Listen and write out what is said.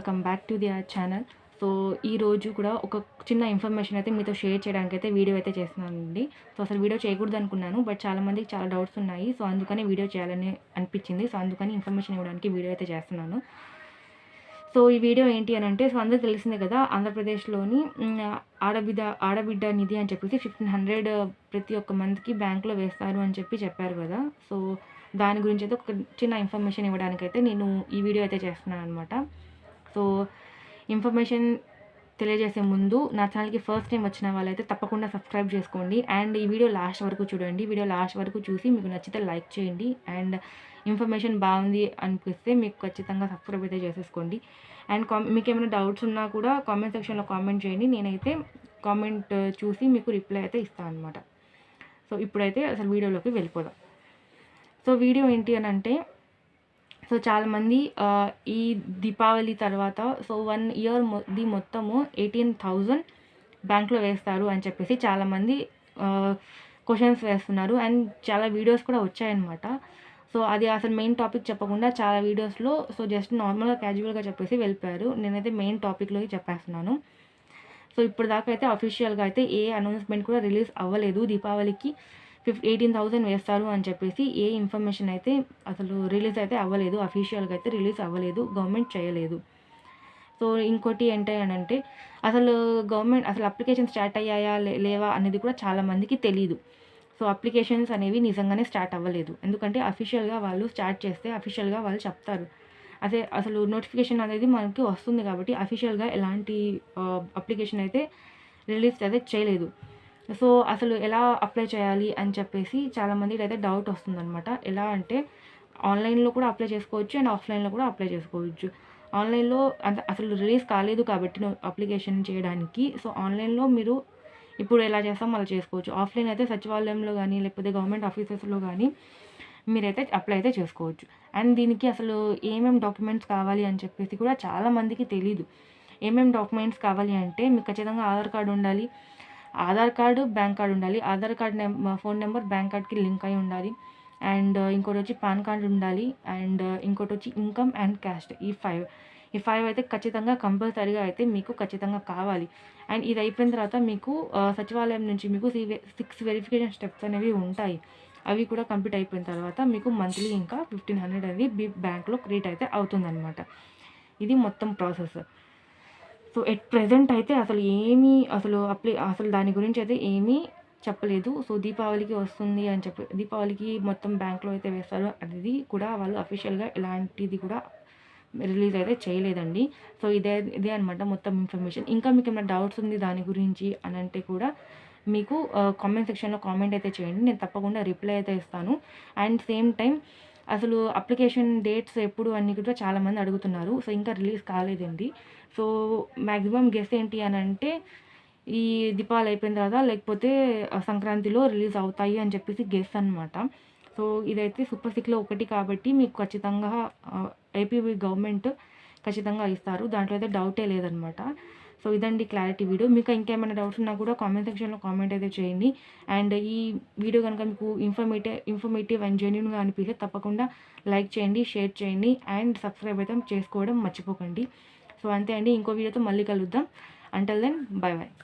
Welcome back to the channel. So ఈరోజు కూడా ఒక చిన్న ఇన్ఫర్మేషన్ అయితే మీతో షేర్ చేయడానికి అయితే వీడియో అయితే చేస్తున్నానండి. సో అసలు వీడియో చేయకూడదు అనుకున్నాను, బట్ చాలామందికి చాలా డౌట్స్ ఉన్నాయి. సో అందుకని వీడియో చేయాలని అనిపించింది. సో అందుకని ఇన్ఫర్మేషన్ ఇవ్వడానికి వీడియో అయితే చేస్తున్నాను. సో ఈ వీడియో ఏంటి అని అంటే, సో అందరికీ తెలిసిందే కదా, ఆంధ్రప్రదేశ్లోని ఆడబిడ్డ నిధి అని చెప్పేసి 1500 ప్రతి ఒక్క మంత్కి బ్యాంకులో వేస్తారు అని చెప్పారు కదా. సో దాని గురించి అయితే ఒక చిన్న ఇన్ఫర్మేషన్ ఇవ్వడానికైతే నేను ఈ వీడియో అయితే చేస్తున్నాను అనమాట. సో ఇన్ఫర్మేషన్ తెలియజేసే ముందు నా ఛానల్కి ఫస్ట్ టైం వచ్చిన వాళ్ళైతే తప్పకుండా సబ్స్క్రైబ్ చేసుకోండి. అండ్ ఈ వీడియో లాస్ట్ వరకు చూడండి. వీడియో లాస్ట్ వరకు చూసి మీకు నచ్చితే లైక్ చేయండి. అండ్ ఇన్ఫర్మేషన్ బాగుంది అనిపిస్తే మీకు ఖచ్చితంగా సబ్స్క్రైబ్ అయితే చేసేసుకోండి. అండ్ మీకు ఏమైనా డౌట్స్ ఉన్నా కూడా కామెంట్ సెక్షన్లో కామెంట్ చేయండి. నేనైతే కామెంట్ చూసి మీకు రిప్లై అయితే ఇస్తాను అనమాట. సో ఇప్పుడైతే అసలు వీడియోలోకి వెళ్ళిపోదాం. సో వీడియో ఏంటి అని అంటే, సో చాలామంది ఈ దీపావళి తర్వాత సో 1 ఇయర్ మొత్తము 18,000 బ్యాంక్లో వేస్తారు అని చెప్పేసి చాలామంది క్వశ్చన్స్ వేస్తున్నారు. అండ్ చాలా వీడియోస్ కూడా వచ్చాయన్నమాట. సో అది అసలు మెయిన్ టాపిక్ చెప్పకుండా చాలా వీడియోస్లో సో జస్ట్ నార్మల్గా క్యాజువల్గా చెప్పేసి వెళ్ళిపోయారు. నేనైతే మెయిన్ టాపిక్లోకి చెప్పేస్తున్నాను. సో ఇప్పుడు దాకా అయితే అఫీషియల్గా అయితే ఏ అనౌన్స్మెంట్ కూడా రిలీజ్ అవ్వలేదు. దీపావళికి 18,000 వేస్తారు అని చెప్పేసి ఏ ఇన్ఫర్మేషన్ అయితే అసలు రిలీజ్ అయితే అవ్వలేదు. అఫీషియల్గా అయితే రిలీజ్ అవ్వలేదు, గవర్నమెంట్ చేయలేదు. సో ఇంకోటి ఏంటి అని అంటే, అసలు గవర్నమెంట్ అసలు అప్లికేషన్ స్టార్ట్ అయ్యాయా లేవా అనేది కూడా చాలామందికి తెలీదు. సో అప్లికేషన్స్ అనేవి నిజంగానే స్టార్ట్ అవ్వలేదు. ఎందుకంటే అఫీషియల్గా వాళ్ళు స్టార్ట్ చేస్తే అఫీషియల్గా వాళ్ళు చెప్తారు. అసలు నోటిఫికేషన్ అనేది మనకి వస్తుంది కాబట్టి అఫీషియల్గా ఎలాంటి అప్లికేషన్ అయితే రిలీజ్ అయితే చేయలేదు. సో అసలు ఎలా అప్లై చేయాలి అని చెప్పేసి చాలామందికి అయితే డౌట్ వస్తుందన్నమాట. ఎలా అంటే, ఆన్లైన్లో కూడా అప్లై చేసుకోవచ్చు అండ్ ఆఫ్లైన్లో కూడా అప్లై చేసుకోవచ్చు. ఆన్లైన్లో అసలు రిలీజ్ కాలేదు కాబట్టి అప్లికేషన్ చేయడానికి. సో ఆన్లైన్లో మీరు ఇప్పుడు ఎలా చేస్తాం అలా చేసుకోవచ్చు. ఆఫ్లైన్ అయితే సచివాలయంలో కానీ లేకపోతే గవర్నమెంట్ ఆఫీసెస్లో కానీ మీరైతే అప్లై అయితే చేసుకోవచ్చు. అండ్ దీనికి అసలు ఏమేమి డాక్యుమెంట్స్ కావాలి అని చెప్పేసి కూడా చాలామందికి తెలీదు. ఏమేమి డాక్యుమెంట్స్ కావాలి అంటే, మీకు ఖచ్చితంగా ఆధార్ కార్డు ఉండాలి, ఆధార్ కార్డు బ్యాంక్ కార్డు ఉండాలి. Aadhaar card phone number bank కార్డ్కి లింక్ అయి ఉండాలి. అండ్ ఇంకోటి వచ్చి పాన్ కార్డు ఉండాలి. అండ్ ఇంకోటి వచ్చి ఇన్కమ్ అండ్ క్యాస్ట్. ఈ ఫైవ్ అయితే ఖచ్చితంగా కంపల్సరీగా అయితే మీకు ఖచ్చితంగా కావాలి. అండ్ ఇది అయిపోయిన తర్వాత మీకు సచివాలయం నుంచి మీకు 6 వెరిఫికేషన్ స్టెప్స్ అనేవి ఉంటాయి. అవి కూడా కంప్లీట్ అయిపోయిన తర్వాత మీకు మంత్లీ ఇంకా 1500 అనేది బ్యాంక్లో క్రియేట్ అయితే అవుతుందన్నమాట. ఇది మొత్తం ప్రాసెస్. సో ఎట్ ప్రెజెంట్ అయితే అసలు దాని గురించి అయితే ఏమీ చెప్పలేదు. సో దీపావళికి వస్తుంది అని దీపావళికి మొత్తం బ్యాంక్లో అయితే వేస్తారు అనేది కూడా వాళ్ళు అఫీషియల్గా ఎలాంటిది కూడా రిలీజ్ అయితే చేయలేదండి. సో ఇదే అనమాట మొత్తం ఇన్ఫర్మేషన్. ఇంకా మీకు ఏమైనా డౌట్స్ ఉంది దాని గురించి అని అంటే కూడా మీకు కామెంట్ సెక్షన్లో కామెంట్ అయితే చేయండి. నేను తప్పకుండా రిప్లై అయితే ఇస్తాను. అండ్ సేమ్ టైం అసలు అప్లికేషన్ డేట్స్ ఎప్పుడు అన్నీ కూడా చాలామంది అడుగుతున్నారు. సో ఇంకా రిలీజ్ కాలేదండి. సో మ్యాక్సిమం గెస్ ఏంటి అని అంటే, ఈ దీపావళి అయిపోయిన తర్వాత లేకపోతే సంక్రాంతిలో రిలీజ్ అవుతాయి అని చెప్పేసి గెస్ అనమాట. సో ఇదైతే సూపర్ 6లో ఒకటి కాబట్టి మీకు ఖచ్చితంగా ఏపీ గవర్నమెంట్ ఖచ్చితంగా ఇస్తారు. దాంట్లో అయితే డౌటే లేదనమాట. సో ఇదండి క్లారిటీ వీడియో. మీకు ఇంకేమైనా డౌట్స్ ఉన్నా కూడా కామెంట్ సెక్షన్లో కామెంట్ అయితే చేయండి. అండ్ ఈ వీడియో కనుక మీకు ఇన్ఫర్మేటివ్ అండ్ జెన్యూన్గా అనిపిస్తే తప్పకుండా లైక్ చేయండి, షేర్ చేయండి అండ్ సబ్స్క్రైబ్ అయితే చేసుకోవడం మర్చిపోకండి. సో అంతే అండి. ఇంకో వీడియోతో మళ్ళీ కలుద్దాం. Until then bye by.